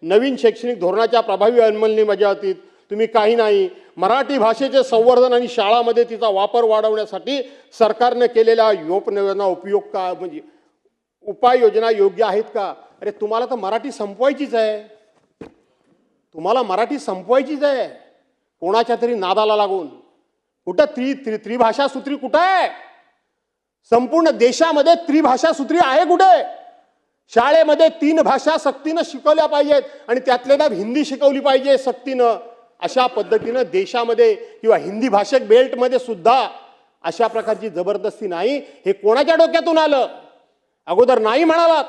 नवीन शैक्षणिक धोरणाच्या प्रभावी अंमलबजावणीत तुम्ही काही नाही. मराठी भाषेचे संवर्धन आणि शाळांमध्ये तिचा वापर वाढवण्यासाठी सरकारने केलेल्या उपयोग म्हणजे उपाययोजना योग्य आहेत का? अरे तुम्हाला तर मराठी संपवायचीच आहे, तुम्हाला मराठी संपवायचीच आहे. कोणाच्या तरी नादाला लागून कुठं त्रिभाषा सूत्री कुठं आहे? संपूर्ण देशामध्ये त्रिभाषा सूत्री आहे कुठे? शाळेमध्ये 3 भाषा सक्तीनं शिकवल्या पाहिजेत आणि त्यातल्या त्यात हिंदी शिकवली पाहिजे सक्तीनं. अशा पद्धतीनं देशामध्ये किंवा हिंदी भाषिक बेल्टमध्ये सुद्धा अशा प्रकारची जबरदस्ती नाही. हे कोणाच्या डोक्यातून आलं? अगोदर नाही म्हणालात,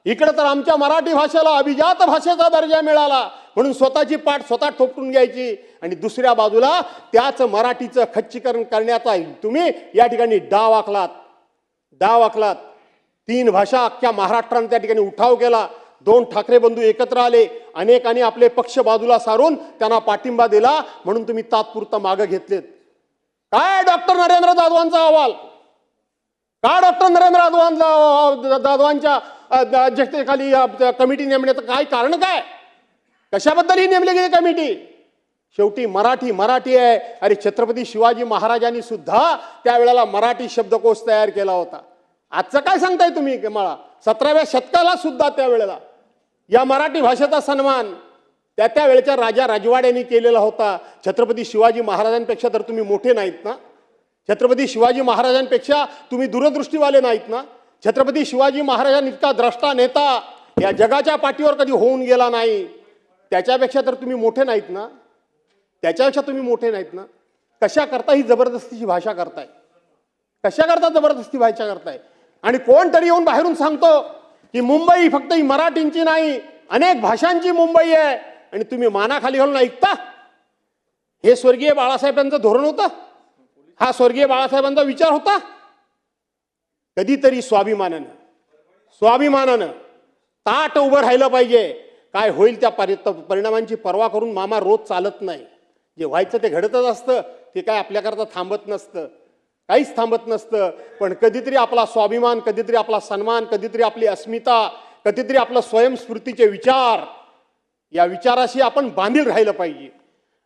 इकडे तर आमच्या मराठी भाषेला अभिजात भाषेचा दर्जा मिळाला म्हणून स्वतःची पाठ स्वतः ठोकून घ्यायची आणि दुसऱ्या बाजूला त्याच मराठीचं खच्चीकरण करण्याचा तुम्ही या ठिकाणी डाव आखलात. 3 भाषा अख्ख्या महाराष्ट्राने त्या ठिकाणी उठाव केला. 2 ठाकरे बंधू एकत्र आले, अनेकांनी आपले पक्ष बाजूला सारून त्यांना पाठिंबा दिला म्हणून तुम्ही तात्पुरता मागे घेतलेत. काय डॉक्टर नरेंद्र जाधवांचा अहवाल? का डॉक्टर नरेंद्र जाधवांच्या अध्यक्षतेखाली कमिटी नेमण्याचं काय कारण? काय कशाबद्दल ही नेमली गेली कमिटी? शेवटी मराठी आहे. अरे छत्रपती शिवाजी महाराजांनी सुद्धा त्यावेळेला मराठी शब्दकोश तयार केला होता. आजचं काय सांगताय तुम्ही? मला 17व्या शतकाला सुद्धा त्यावेळेला या मराठी भाषेचा सन्मान त्या वेळेच्या राजा राजवाड्यांनी केलेला होता. छत्रपती शिवाजी महाराजांपेक्षा तर तुम्ही मोठे नाहीत ना? छत्रपती शिवाजी महाराजांपेक्षा तुम्ही दूरदृष्टीवाले नाहीत ना? छत्रपती शिवाजी महाराजांइतका द्रष्टा नेता या जगाच्या पाठीवर कधी होऊन गेला नाही. त्याच्यापेक्षा तर तुम्ही मोठे नाहीत ना? त्याच्यापेक्षा तुम्ही मोठे नाहीत ना? कशा करता ही जबरदस्तीची भाषा करताय? कशा करता जबरदस्ती भाषा करताय? आणि कोण तरी येऊन बाहेरून सांगतो की मुंबई फक्त ही मराठींची नाही, अनेक भाषांची मुंबई आहे आणि तुम्ही मानाखाली घालून ऐकता. हे स्वर्गीय बाळासाहेबांचं धोरण होतं? हा स्वर्गीय बाळासाहेबांचा विचार होता? कधीतरी स्वाभिमानानं ताट उभं राहिलं पाहिजे. काय होईल त्या परिणामांची पर्वा करून मामा रोज चालत नाही. जे व्हायचं ते घडतच असतं. ते काय आपल्याकरता थांबत नसतं, काहीच थांबत नसतं. पण कधीतरी आपला स्वाभिमान, कधीतरी आपला सन्मान, कधीतरी आपली अस्मिता, कधीतरी आपलं स्वयंस्फूर्तीचे विचार, या विचाराशी आपण बांधील राहिलं पाहिजे.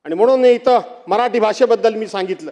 आणि म्हणून इथं मराठी भाषेबद्दल मी सांगितलं.